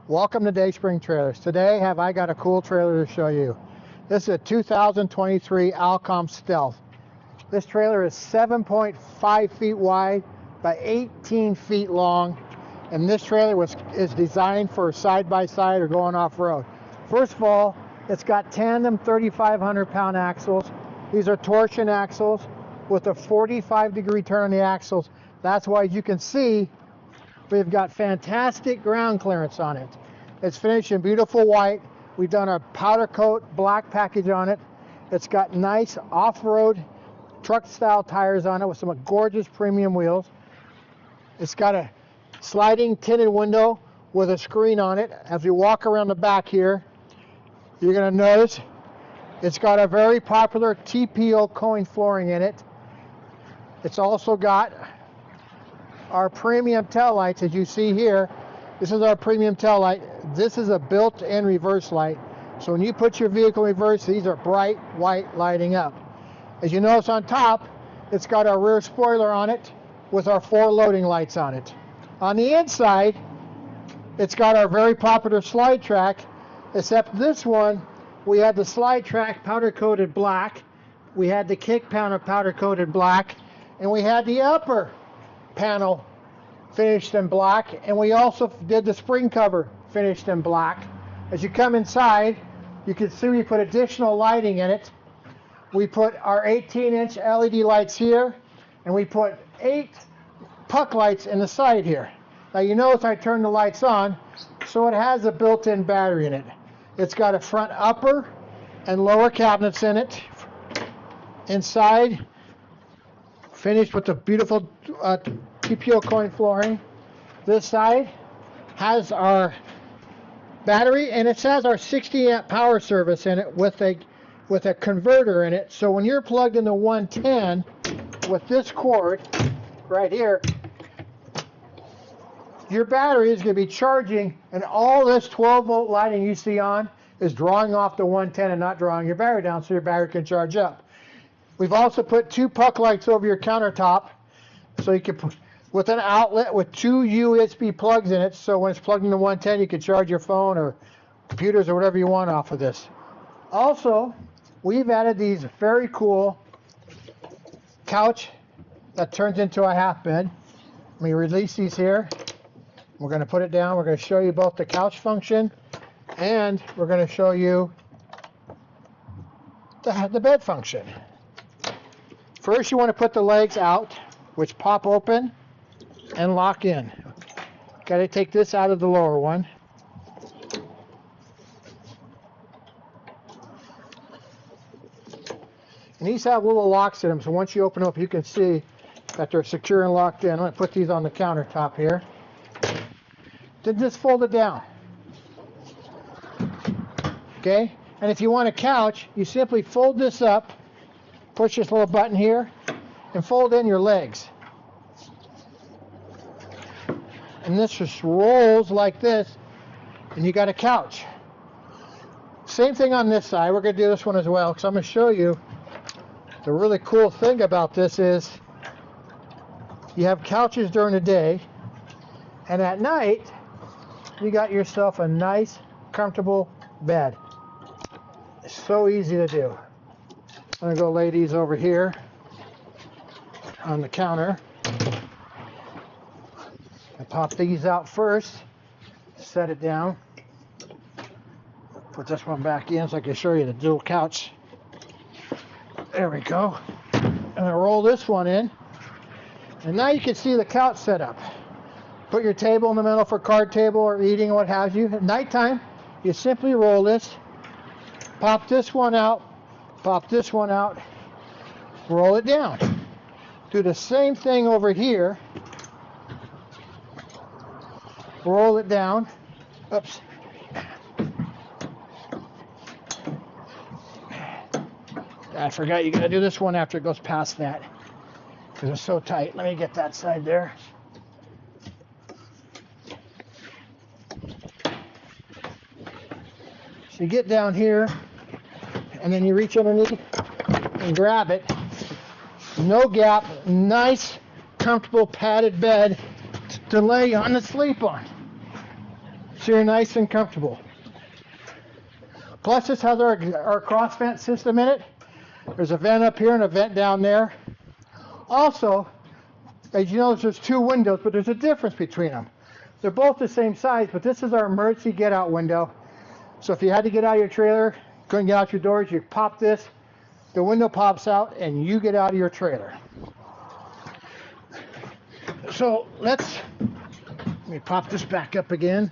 Welcome to Dayspring Trailers. Today I got a cool trailer to show you. This is a 2023 Alcom Stealth. This trailer is 7.5 feet wide by 18 feet long, and this trailer is designed for side-by-side or going off-road. First of all, it's got tandem 3,500 pound axles. These are torsion axles with a 45-degree turn on the axles. That's why, as you can see, we've got fantastic ground clearance on it. It's finished in beautiful white. We've done a powder coat black package on it. It's got nice off-road truck style tires on it with some gorgeous premium wheels. It's got a sliding tinted window with a screen on it. As we walk around the back here, you're going to notice it's got a very popular TPO coin flooring in it. It's also got our premium tail lights, as you see here. This is our premium tail light. This is a built-in reverse light. So when you put your vehicle in reverse, these are bright white lighting up. As you notice on top, it's got our rear spoiler on it with our 4 loading lights on it. On the inside, it's got our very popular slide track, except this one, we had the slide track powder coated black, we had the kick panel powder coated black, and we had the upper panel finished in black, and we also did the spring cover finished in black. As you come inside, you can see we put additional lighting in it. We put our 18-inch LED lights here, and we put 8 puck lights in the side here. Now you notice I turned the lights on, so it has a built-in battery in it. It's got a front upper and lower cabinets in it. Inside, finished with the beautiful TPO coin flooring. This side has our battery, and it has our 60 amp power service in it with a converter in it. So when you're plugged into 110 with this cord right here, your battery is going to be charging, and all this 12-volt lighting you see on is drawing off the 110 and not drawing your battery down, so your battery can charge up. We've also put 2 puck lights over your countertop, so you can put with an outlet with 2 USB plugs in it, so when it's plugged into 110, you can charge your phone or computers or whatever you want off of this. Also, we've added these very cool couch that turns into a half bed. Let me release these here. We're going to put it down. We're going to show you both the couch function, and we're going to show you the bed function. First, you want to put the legs out, which pop open and lock in. Got to take this out of the lower one. And these have little locks in them, so once you open them up, you can see that they're secure and locked in. I'm going to put these on the countertop here. Then just fold it down. Okay? And if you want a couch, you simply fold this up, push this little button here, and fold in your legs. And this just rolls like this, and you got a couch. Same thing on this side. We're going to do this one as well, because I'm going to show you the really cool thing about this is you have couches during the day, and at night you got yourself a nice, comfortable bed. It's so easy to do. I'm going to go lay these over here on the counter. I pop these out first, set it down, put this one back in so I can show you the dual couch. There we go. And I roll this one in, and now you can see the couch setup. Put your table in the middle for card table or eating or what have you. At nighttime, you simply roll this, pop this one out, roll it down. Do the same thing over here. Roll it down. Oops. I forgot you gotta do this one after it goes past that, because it's so tight. Let me get that side there. So you get down here, and then you reach underneath and grab it. No gap, nice, comfortable padded bed to lay on and sleep on. so you're nice and comfortable. Plus, this has our cross vent system in it. There's a vent up here and a vent down there. Also, as you notice, there's two windows, but there's a difference between them. They're both the same size, but this is our emergency get-out window. So if you had to get out of your trailer, couldn't get out your doors, you pop this, the window pops out, and you get out of your trailer. So let me pop this back up again.